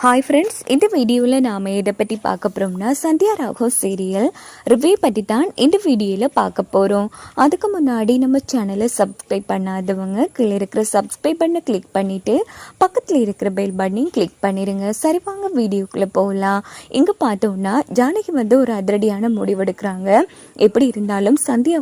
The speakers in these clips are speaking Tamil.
ஹாய் ஃப்ரெண்ட்ஸ், இந்த வீடியோவில் நாம் இதை பற்றி பார்க்க போகிறோம்னா சந்தியா ராகவ் சீரியல் ரிவ்யூ பற்றி தான் இந்த வீடியோவில் பார்க்க போகிறோம். அதுக்கு முன்னாடி நம்ம சேனலை சப்ஸ்கிரைப் பண்ணாதவங்க கீழே இருக்கிற சப்ஸ்கிரைப் பண்ண கிளிக் பண்ணிவிட்டு பக்கத்தில் இருக்கிற பெல் பட்டனையும் கிளிக் பண்ணிடுங்க. சரி வாங்க வீடியோக்குள்ளே போகலாம். இங்கே பார்த்தோம்னா ஜானகி ஒரு அதிரடியான முடிவெடுக்கிறாங்க. எப்படி இருந்தாலும் சந்தியா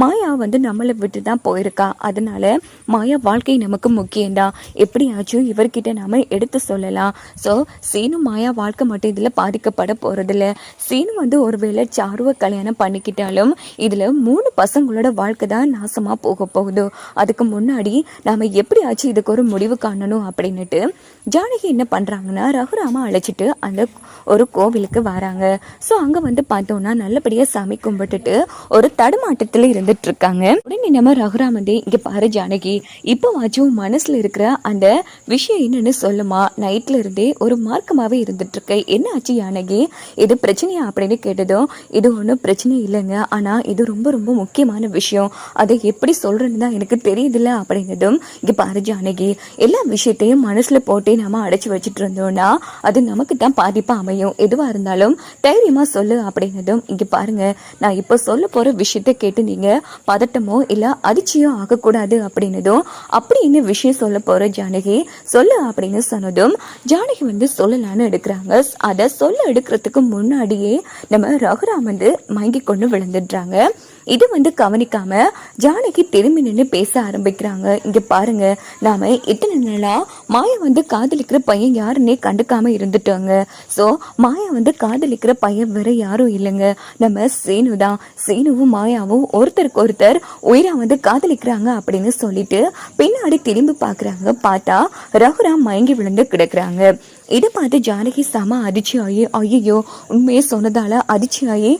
மாயா நம்மளை விட்டு தான் போயிருக்கா. அதனால மாயா வாழ்க்கை நமக்கு முக்கியம்தான். எப்படியாச்சும் இவர்கிட்ட நாம் எடுத்து சொல்லலாம். ஸோ சீனு மாயா வாழ்க்கை மட்டும் இதில் பாதிக்கப்பட போகிறதில்ல. சீனு ஒருவேளை சாருவை கல்யாணம் பண்ணிக்கிட்டாலும் இதில் 3 பசங்களோட வாழ்க்கை தான் நாசமாக போக போகுது. அதுக்கு முன்னாடி நாம் எப்படியாச்சும் இதுக்கு ஒரு முடிவு காணணும் அப்படின்னுட்டு ஜானகி என்ன பண்ணுறாங்கன்னா ரகுராமா அழைச்சிட்டு அந்த ஒரு கோவிலுக்கு வராங்க. ஸோ அங்கே பார்த்தோம்னா நல்லபடியாக சாமி கும்பிட்டுட்டு ஒரு தடுமாட்டத்தில் இருந்துட்டு இருக்காங்க. உடனே நம்ம ரகுராம் இங்கே பாரு ஜானகி, இப்போ வாச்சும் மனசில் இருக்கிற அந்த விஷயம் என்னன்னு சொல்லுமா, நைட்ல இருந்தே ஒரு மார்க்கமாகவே இருந்துட்டு இருக்கு. என்ன ஆச்சு ஜானகி, இது பிரச்சனையா அப்படின்னு கேட்டதும் இது ஒன்றும் பிரச்சனை இல்லைங்க, ஆனால் இது ரொம்ப ரொம்ப முக்கியமான விஷயம், அதை எப்படி சொல்றேன்னு தான் எனக்கு தெரியுதுல்ல அப்படின்னதும் இங்கே பாரு ஜானகி, எல்லா விஷயத்தையும் மனசில் போட்டு நாம அடைச்சி வச்சுட்டு இருந்தோம்னா அது நமக்கு தான் பாதிப்பாக அமையும். எதுவாக இருந்தாலும் தைரியமாக சொல்லு அப்படின்னதும் இங்கே பாருங்க, நான் இப்போ சொல்ல போகிற விஷயத்தை கேட்டு நீங்கள் பதட்டமோ இல்லை அதிர்ச்சியோ ஆகக்கூடாது அப்படின்னதும் அப்படின்னு விஷயம் சொல்ல போகிற ஜானகி சொல்லு அப்படின்னு சொன்னதும் ஜானகி சொல்லலான்னு எடுக்கிறாங்க. அதை சொல்ல எடுக்கிறதுக்கு முன்னாடியே நம்ம ரகுராம் மயங்கி கொண்டு விழுந்துடுறாங்க. இது கவனிக்காம ஜானகி திரும்பி நின்று பேச ஆரம்பிக்கிறாங்க. இங்க பாருங்க, நாம இத்தனை நாளா மாயா காதலிக்கிற பையன் யாருன்னே கண்டுக்காம இருந்துட்டாங்க. ஸோ மாயா காதலிக்கிற பையன் வேற யாரும் இல்லைங்க, நம்ம சீனு தான். சீனுவும் மாயாவும் ஒருத்தருக்கு ஒருத்தர் உயிரா காதலிக்கிறாங்க அப்படின்னு சொல்லிட்டு பின்னாடி திரும்பி பாக்குறாங்க. பார்த்தா ரகுராம் மயங்கி விழுந்து கிடக்குறாங்க. இதை பார்த்து ஜானகி செம அதிர்ச்சி ஆகி, ஐயோ உண்மையை சொன்னதால அதிர்ச்சி ஆகி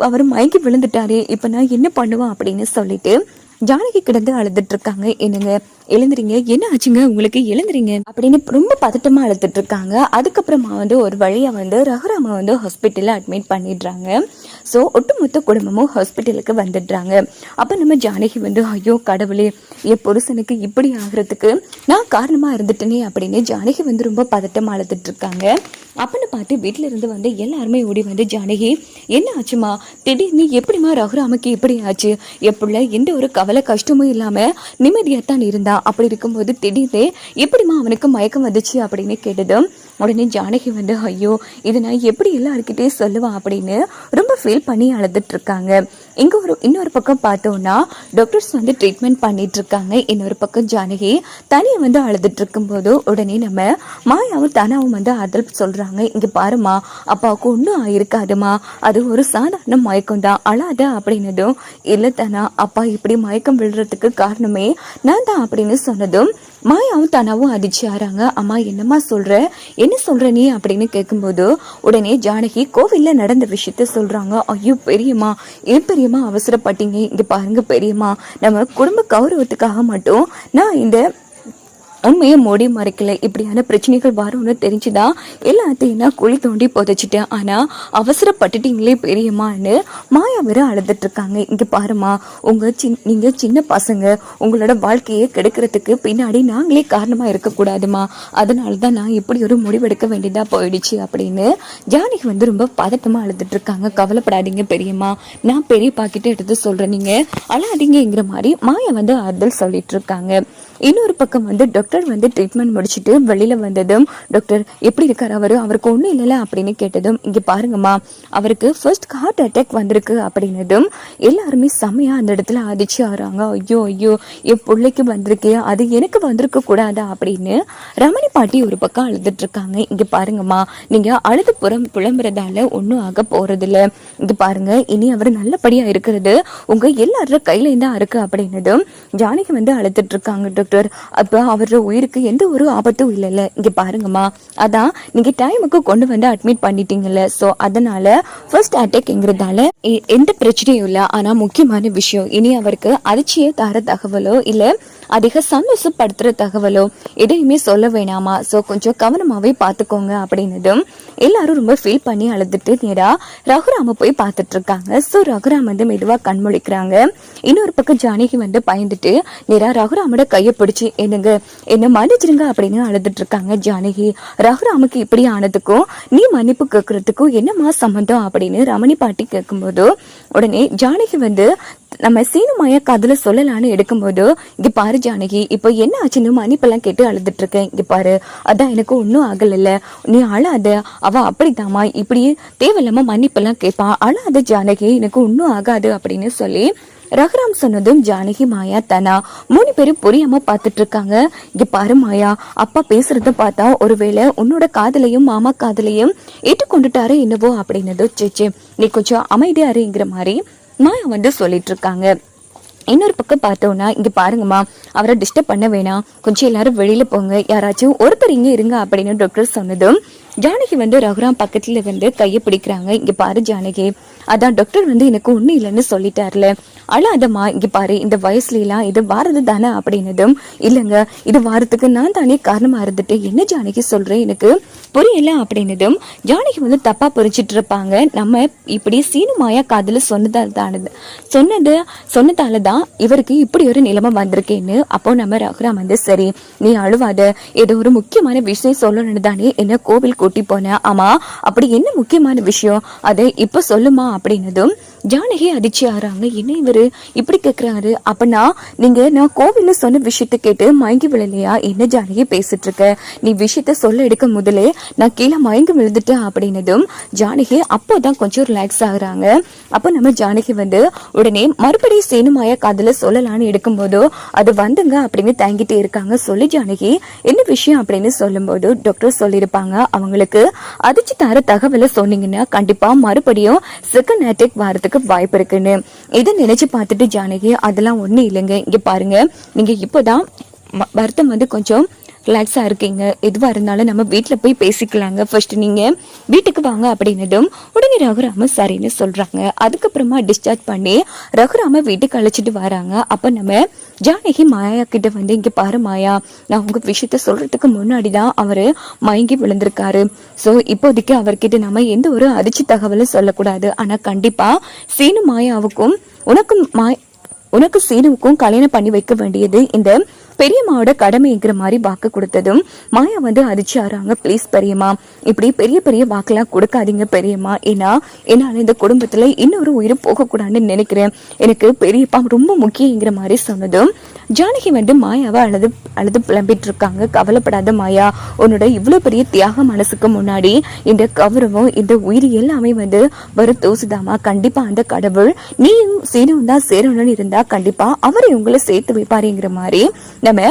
அவர் மயங்கி விழுந்துட்டாரு, இப்ப நான் என்ன பண்ணுவேன் அப்படின்னு சொல்லிட்டு ஜானகி கிடந்து அழுதுட்டு இருக்காங்க. என்னங்க எழுந்துறீங்க, என்ன ஆச்சுங்க உங்களுக்கு, எழுந்துறீங்க அப்படின்னு ரொம்ப பதட்டமா அழுதுட்டு இருக்காங்க. அதுக்கப்புறமா ஒரு வழியா ரகுராமா ஹாஸ்பிட்டல்ல அட்மிட் பண்ணிடுறாங்க. ஸோ ஒட்டுமொத்த குடும்பமும் ஹாஸ்பிட்டலுக்கு வந்துடுறாங்க. அப்ப நம்ம ஜானகி ஐயோ கடவுளே, என் புருஷனுக்கு இப்படி ஆகுறதுக்கு நான் காரணமா இருந்துட்டேனே அப்படின்னு ஜானகி ரொம்ப பதட்டமா அழுதுட்டு இருக்காங்க. அப்படின்னு பார்த்து வீட்டுல இருந்து எல்லாருமே ஓடி ஜானகி என்ன ஆச்சுமா, திடீர்னு எப்படிமா ரகுராமுக்கு இப்படி ஆச்சு, எப்படில எந்த ஒரு கவலை கஷ்டமும் இல்லாம நிம்மதியாத்தான் இருந்தா, அப்படி இருக்கும்போது திடீர்னு எப்படிமா அவனுக்கு மயக்கம் வந்துச்சு அப்படின்னு கேட்டதும் உடனே ஜானகி ஐயோ இது நான் எப்படி எல்லாருக்கிட்டே சொல்லுவான் அப்படின்னு ரொம்ப ஃபீல் பண்ணி அழுதுட்டு இருக்காங்க. இங்க இன்னொரு பக்கம் பார்த்தோம்னா டாக்டர்ஸ் ட்ரீட்மெண்ட் பண்ணிட்டு இருக்காங்க. இன்னொரு பக்கம் ஜானகி தனியை அழுதுட்டு இருக்கும்போது உடனே நம்ம மாயாவும் தானாவும் ஆறுதல் சொல்றாங்க. இங்க பாருமா, அப்பாவுக்கு ஒன்றும் ஆயிருக்காதுமா, அது ஒரு சாதாரண மயக்கம் தான், அழாத அப்படின்னதும் இல்லை தானா, அப்பா இப்படி மயக்கம் விழுறதுக்கு காரணமே நான் தான் அப்படின்னு சொன்னதும் மாயாவும் தானாவும் அதிர்ச்சி ஆறாங்க. அம்மா என்னம்மா சொல்ற, என்ன சொல்ற நீ அப்படின்னு கேட்கும்போது உடனே ஜானகி கோவில்ல நடந்த விஷயத்த சொல்றாங்க. ஐயோ பெரியம்மா, ஏன் பெரியம்மா அவசரப்பட்டீங்க, இங்க பாருங்க பெரியம்மா, நம்ம குடும்ப கௌரவத்துக்காக மட்டும் நான் இந்த உண்மையை மூடி மறைக்கல, இப்படியான பிரச்சனைகள் வரும்னு தெரிஞ்சுதான் எல்லாத்தையும் நான் குழி தோண்டி புதைச்சிட்டேன், ஆனா அவசரப்பட்டுட்டீங்களே பெரியம்மான்னு மாயா வேற அழுதுட்டு இருக்காங்க. இங்க பாருமா, நீங்க சின்ன பசங்க, உங்களோட வாழ்க்கையை கெடுக்கிறதுக்கு பின்னாடி நாங்களே காரணமா இருக்கக்கூடாதுமா, அதனாலதான் நான் இப்படி ஒரு முடிவெடுக்க வேண்டியதா போயிடுச்சு அப்படின்னு ஜானகி ரொம்ப பதட்டமா அழுதுட்டு இருக்காங்க. கவலைப்படாதீங்க பெரியம்மா, நான் பெரியப்பா கிட்ட எடுத்து சொல்றேன், நீங்க அழாதீங்கிற மாதிரி மாயா ஆறுதல் சொல்லிட்டு இருக்காங்க. இன்னொரு பக்கம் டாக்டர் ட்ரீட்மெண்ட் முடிச்சுட்டு வெளியில வந்ததும் டாக்டர் எப்படி இருக்காரு அவருக்கு ஒன்றும் இல்லைல்ல அப்படின்னு கேட்டதும் இங்க பாருங்கம்மா, அவருக்கு ஃபர்ஸ்ட் ஹார்ட் அட்டாக் வந்திருக்கு அப்படின்னதும் எல்லாருமே செம்மையா அந்த இடத்துல அதிர்ச்சி ஆறாங்க. ஐயோ ஐயோ என் பிள்ளைக்கு வந்திருக்கே, அது எனக்கு வந்திருக்க கூடாதா அப்படின்னு ரமணி பாட்டி ஒரு பக்கம் அழுதுட்டு இருக்காங்க. இங்க பாருங்கம்மா, நீங்க அழுது புலம்புறதால ஒன்றும் ஆக போறது இல்லை, இங்க பாருங்க இனி அவர் நல்லபடியா இருக்கிறது உங்க எல்லாரோட கையில தான் இருக்கு அப்படின்னதும் ஜானகி அழுதுட்டு இருக்காங்க. டாக்டர் அப்ப அவரோட உயிருக்கு எந்த ஒரு ஆபத்தும் இல்லைல்ல, இங்க பாருங்கம்மா, அதான் நீங்க டைமுக்கு கொண்டு அட்மிட் பண்ணிட்டீங்கல்ல, சோ அதனால ஃபர்ஸ்ட் அட்டாக்ங்கிறதால எந்த பிரச்சனையும் இல்லை, ஆனா முக்கியமான விஷயம் இனி அவருக்கு அதிர்ச்சியை தர தகவலோ இல்ல அதிக சந்தோஷப்படுத்துற தகவலோ எதையுமே சொல்ல வேணாமா, ஸோ கொஞ்சம் கவனமாவே பார்த்துக்கோங்க அப்படின்னதும் எல்லாரும் ரொம்ப ஃபீல் பண்ணி அழுதுட்டு நேரா ரகுராம போய் பார்த்துட்டு இருக்காங்க. ஸோ ரகுராம் வந்து மெதுவா கண்மொழிக்கிறாங்க. இன்னொரு பக்கம் ஜானகி வந்து பயந்துட்டு நேரா ரகுராமோட கையை பிடிச்சி என்ன மன்னிச்சிருங்க அப்படின்னு அழுதுட்டு இருக்காங்க ஜானகி. ரகுராமுக்கு இப்படி ஆனதுக்கும் நீ மன்னிப்பு கேட்கறதுக்கும் என்னமா சம்பந்தம் அப்படின்னு ரமணி பாட்டி கேட்கும்போது உடனே ஜானகி வந்து நம்ம சீனு மாயா காதுல சொல்லலான்னு எடுக்கும்போது இங்க பாரு ஜானகி, இப்போ என்ன ஆச்சுன்னு மன்னிப்பெல்லாம் கேட்டு அழுதுட்டு இருக்கேன். இங்க பாரு, அதான் எனக்கு ஒன்னும் ஆகல, நீ அழாத, அவ அப்படித்தாமா இப்படி தேவையில்லாம மன்னிப்பெல்லாம் கேட்பா, அழாத ஜானகி, எனக்கு ஒன்னும் ஆகாது அப்படின்னு சொல்லி ரகுராம் சொன்னதும் ஜானகி மாயா தானா 3 பேரும் புரியாம பாத்துட்டு இருக்காங்க. இங்க பாரு மாயா, அப்பா பேசுறத பார்த்தா ஒருவேளை உன்னோட காதலையும் மாமா காதலையும் ஏற்றுக்கொண்டுட்டாரு என்னவோ அப்படின்னதோ சேச்சே நீ கொஞ்சம் அமைதியா இருங்கிற மாதிரி மாயா வந்து சொல்லிட்டு இருக்காங்க. இன்னொரு பக்கம் பார்த்தோம்னா இங்க பாருங்கம்மா, அவரை டிஸ்டர்ப் பண்ண வேணாம், கொஞ்சம் எல்லாரும் வெளியில போங்க, யாராச்சும் ஒருத்தர் இங்க இருங்க அப்படின்னு டாக்டர் சொன்னதும் ஜானகி வந்து ரகுராம் பக்கத்துல வந்து கையை பிடிக்கிறாங்க. இங்க பாரு ஜானகி, அதான் டாக்டர் வந்து எனக்கு ஒண்ணு இல்லைன்னு சொல்லிட்டாருல, அழாதம்மா, இங்க பாரு இந்த வயசுல எல்லாம் இது வாரது தானே அப்படின்னதும் இல்லைங்க, இது வாரத்துக்கு நான் தானே காரணமா இருந்துட்டு என்ன ஜானகி சொல்றேன் எனக்கு புரியல அப்படின்னதும் ஜானகி வந்து தப்பா புரிச்சிட்டு இருப்பாங்க. நம்ம இப்படி சீனு மாயா காதல சொன்னதாலதான் இவருக்கு இப்படி ஒரு நிலைமை வந்திருக்கேன்னு. அப்போ நம்ம ரகுராம் வந்து சரி நீ அழுவாத, ஏதோ ஒரு முக்கியமான விஷயம் சொல்லணும்னு தானே என்ன கோவில் கூட்டி போன, ஆமா அப்படி என்ன முக்கியமான விஷயம் அதை இப்ப சொல்லுமா அப்படின்னதும் ஜானகி அதிர்ச்சி ஆறாங்க. என்ன இவரு இப்படி கேக்குறாரு, அப்பனா நீங்க நான் கோவில்ல சொன்ன விஷயத்த கேட்டு மயங்கி விழலையா, என்ன ஜானகி பேசிட்டு இருக்க, நீ விஷயத்த சொல்ல எடுக்க முதலே நான் கீழே மயங்கி விழுந்துட்டேன் அப்படின்னதும் ஜானகி அப்போதான் கொஞ்சம் ரிலாக்ஸ் ஆகுறாங்க. அப்போ நம்ம ஜானகி வந்து உடனே மறுபடியும் சேனுமாயா காதல சொல்லலான்னு எடுக்கும் போதோ அது வந்துங்க அப்படின்னு தாங்கிட்டே இருக்காங்க. சொல்லி ஜானகி என்ன விஷயம் அப்படின்னு சொல்லும் போது டாக்டர் சொல்லியிருப்பாங்க, அவங்களுக்கு அதிர்ச்சி தர தகவலை சொன்னீங்கன்னா கண்டிப்பா மறுபடியும் செகண்ட் அட்டாக் வாரத்துக்கு வாய்ப்பு இருக்குன்னு. இதை நினைச்சு பார்த்துட்டு ஜானகி அதெல்லாம் ஒண்ணு இல்லைங்க, இங்க பாருங்க நீங்க இப்போதான் வருத்தம் வந்து கொஞ்சம் ரிலாக்ஸா இருக்கீங்க, எதுவா இருந்தாலும் நம்ம வீட்டுல போய் பேசிக்கலாங்க, ஃபர்ஸ்ட் நீங்க வீட்டுக்கு வாங்க அப்படின்னதும் உடனே ரகுராம சரின்னு சொல்றாங்க. அதுக்கப்புறமா டிஸ்சார்ஜ் பண்ணி ரகுராம வீட்டுக்கு அழைச்சிட்டு வராங்க. அப்ப நம்ம ஜானகி மாயா கிட்ட வந்து இங்க பாரு மாயா, நான் உங்க விஷயத்த சொல்றதுக்கு முன்னாடிதான் அவரு மயங்கி விழுந்திருக்காரு, சோ இப்போதைக்கு அவர்கிட்ட நம்ம எந்த ஒரு அதிர்ச்சி தகவலும் சொல்லக்கூடாது, ஆனா கண்டிப்பா சீனு மாயாவுக்கும் உனக்கு சீனுவுக்கும் கல்யாணம் பண்ணி வைக்க வேண்டியது இந்த பெரியம்மாவோட கடமைங்கிற மாதிரி வாக்கு கொடுத்ததும் மாயா வந்து அதிர்ச்சி ஆறாங்க. ப்ளீஸ் பெரியம்மா, இப்படி பெரிய பெரிய வாக்கெல்லாம் கொடுக்காதீங்க பெரியம்மா, ஏன்னா என்னால இந்த குடும்பத்துல இன்னொரு உயிர் போகக்கூடாதுன்னு நினைக்கிறேன், எனக்கு பெரியப்பா ரொம்ப முக்கியங்கிற மாதிரி சொன்னதும் ஜானகி வந்து மாயாவை அழுது புலம்பிட்டு இருக்காங்க. கவலைப்படாத மாயா, உன்னோட இவ்வளவு பெரிய தியாக மனசுக்கு முன்னாடி இந்த கௌரவம் இந்த உயிர் எல்லாமே வந்து வர தோசுதாமா, கண்டிப்பா அந்த கடவுள் நீயும் சீனும் தான் சேரணும்னு இருந்தா கண்டிப்பா அவரை உங்களை சேர்த்து வைப்பாருங்கிற மாதிரி நம்ம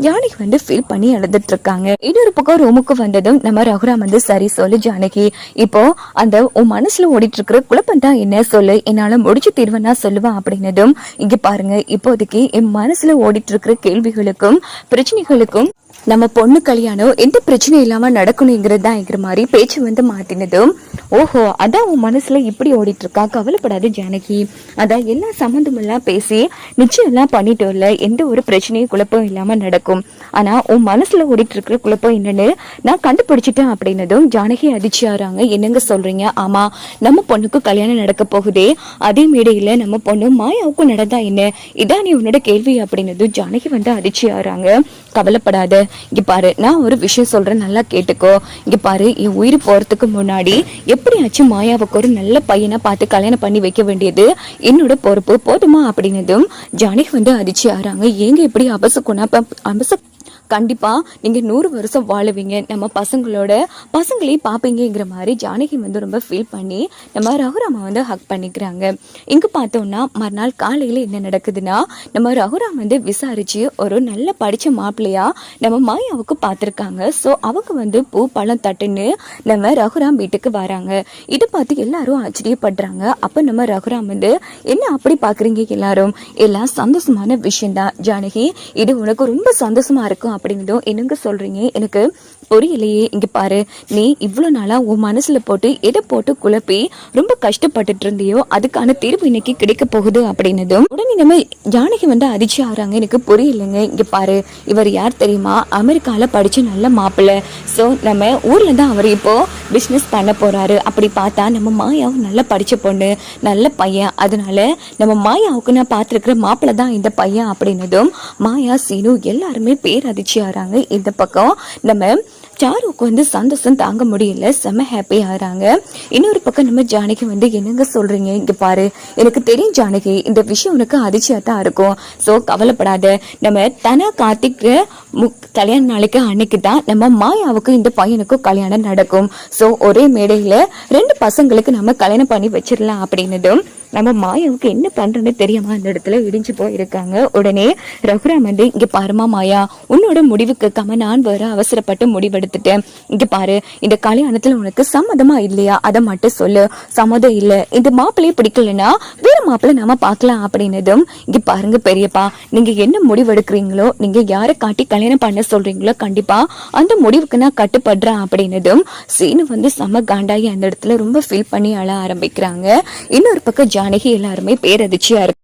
ஜானகி வந்து ஃபீல் பண்ணி அழுதுட்டு இருக்காங்க. இன்னொரு பக்கம் ரூமுக்கு வந்ததும் நம்ம ரகுராம் வந்து சரி சொல்லு ஜானகி, இப்போ அந்த உன் மனசுல ஓடிட்டு இருக்கிற குழப்பம் தான் என்ன சொல்லு, என்னால முடிச்சு தீர்வனா சொல்லுவேன் அப்படின்னதும் இங்க பாருங்க இப்போதைக்கு என் மனசுல ஓடிட்டு இருக்கிற கேள்விகளுக்கும் பிரச்சனைகளுக்கும் நம்ம பொண்ணு கல்யாணம் எந்த பிரச்சனை இல்லாம நடக்கணுங்கிறதாங்கிற மாதிரி பேச்சு வந்து மாத்தினதும் ஓஹோ அதான் உன் மனசுல இப்படி ஓடிட்டு இருக்கா, கவலைப்படாது ஜானகி, அதான் எல்லா சம்மந்தம் எல்லாம் பேசி நிச்சயம் எல்லாம் பண்ணிட்டோம்ல, எந்த ஒரு பிரச்சனையும் குழப்பம் இல்லாம நடக்கும், ஆனா உன் மனசுல ஓடிட்டு இருக்கிற குழப்பம் என்னன்னு நான் கண்டுபிடிச்சிட்டேன் அப்படின்னதும் ஜானகி அதிர்ச்சி ஆறாங்க. என்னங்க சொல்றீங்க, ஆமா நம்ம பொண்ணுக்கு கல்யாணம் நடக்க போகுதே, அதே மேடையில நம்ம பொண்ணு மாயாவுக்கும் நடந்தா என்ன, இதான் நீ உன்னோட கேள்வி அப்படின்னதும் ஜானகி வந்து அதிர்ச்சி ஆறாங்க. கவலைப்படாத, இங்க பாரு நான் ஒரு விஷயம் சொல்றேன் நல்லா கேட்டுக்கோ, இங்க பாரு என் உயிர் போறதுக்கு முன்னாடி எப்படியாச்சும் மாயாவுக்கு ஒரு நல்ல பையனை பார்த்து கல்யாணம் பண்ணி வைக்க வேண்டியது என்னோட பொறுப்பு, போதுமா அப்படின்னதும் ஜானகி வந்து அதிர்ச்சி ஆறாங்க. ஏங்க இப்படி கண்டிப்பா நீங்க 100 வருஷம் வாழுவீங்க, நம்ம பசங்களையும் பாப்பீங்கிற மாதிரி ஜானகி வந்து ரொம்ப ஃபீல் பண்ணி நம்ம ரகுராம வந்து ஹக் பண்ணிக்கிறாங்க. இங்க பார்த்தோம்னா மறுநாள் காலையில என்ன நடக்குதுன்னா நம்ம ரகுராம் வந்து விசாரிச்சு ஒரு நல்ல படிச்ச மாப்பிள்ளையா நம்ம மாயாவுக்கு பார்த்திருக்காங்க. சோ அவங்க வந்து பூ பழம் தட்டுன்னு நம்ம ரகுராம் வீட்டுக்கு வராங்க. இதை பார்த்து எல்லாரும் ஆச்சரியப்படுறாங்க. அப்ப நம்ம ரகுராம் வந்து என்ன அப்படி பாக்குறீங்க எல்லாரும், எல்லாம் சந்தோஷமான விஷயம் தான் ஜானகி, இது உனக்கு ரொம்ப சந்தோஷமா இருக்கும் அப்படின்னதும் என்னங்க சொல்றீங்க, எனக்கு புரியலையே. இங்க பாரு, நீ இவ்வளவு நாளா உன் மனசுல போட்டு எதை போட்டு குழப்பி ரொம்ப கஷ்டப்பட்டுட்டு இருந்தியோ அதுக்கான தீர்வு இன்னைக்கு கிடைக்க போகுது அப்படின்னதும் உடனே நம்ம ஜானகி வந்து அதிர்ச்சி ஆகுறாங்க. எனக்கு புரியலைங்க. இங்க பாரு, இவர் யார் தெரியுமா, அமெரிக்கால படிச்ச நல்ல மாப்பிள்ளை. ஸோ நம்ம ஊர்ல தான் அவர் இப்போ பிஸ்னஸ் பண்ண போறாரு. அப்படி பார்த்தா நம்ம மாயாவும் நல்லா படிச்ச பொண்ணு, நல்ல பையன். அதனால நம்ம மாயாவுக்கு நான் பார்த்துருக்கிற மாப்பிள்ளை தான் இந்த பையன் அப்படின்னதும் மாயா சீனு எல்லாருமே பேரதிர்ச்சி ஆறாங்க. இந்த பக்கம் நம்ம சாருவுக்கு வந்து சந்தோஷம் தாங்க முடியல, செம்ம ஹாப்பி ஆகிறாங்க. இன்னொரு பக்கம் நம்ம ஜானகி வந்து என்னங்க சொல்றீங்க, இங்க பாரு, எனக்கு தெரியும் ஜானகி, இந்த விஷயம் உனக்கு அதிர்ச்சியா தான் இருக்கும். ஸோ கவலைப்படாத, நம்ம தன கார்த்திக் கல்யாண நாளைக்கு அன்னைக்கு தான் நம்ம மாயாவுக்கு இந்த பையனுக்கும் கல்யாணம் நடக்கும். ஸோ ஒரே மேடையில 2 பசங்களுக்கு நம்ம கல்யாணம் பண்ணி வச்சிடலாம் அப்படின்னதும் நம்ம மாயாவுக்கு என்ன பண்றேன்னு தெரியாம அந்த இடத்துல இடிஞ்சு போயிருக்காங்க. உடனே ரகுராம் வந்து இங்க பாருமா மாயா, உன்னோட முடிவு கேட்காம நான் வேற அவசரப்பட்டு முடிவெடுத்துட்டேன். இங்க பாரு, இந்த கல்யாணத்துல உனக்கு சம்மதமா இல்லையா அதை மட்டும் சொல்லு. சம்மதம் இல்ல, இந்த மாப்பிள்ளையே பிடிக்கலன்னா வேற மாப்பிள்ளை நாம பாக்கலாம் அப்படின்னதும் இங்க பாருங்க பெரியப்பா, நீங்க என்ன முடிவெடுக்கிறீங்களோ, நீங்க யாரை காட்டி கல்யாணம் பண்ண சொல்றீங்களோ கண்டிப்பா அந்த முடிவுக்கு நான் கட்டுப்படுறேன் அப்படின்னதும் சீனு வந்து செம்ம காண்டாகி அந்த இடத்துல ரொம்ப ஃபீல் பண்ணி அழ ஆரம்பிக்கிறாங்க. இன்னொரு பக்கம் ஜானகி எல்லாருமே பேரதிர்ச்சியா இருக்கு.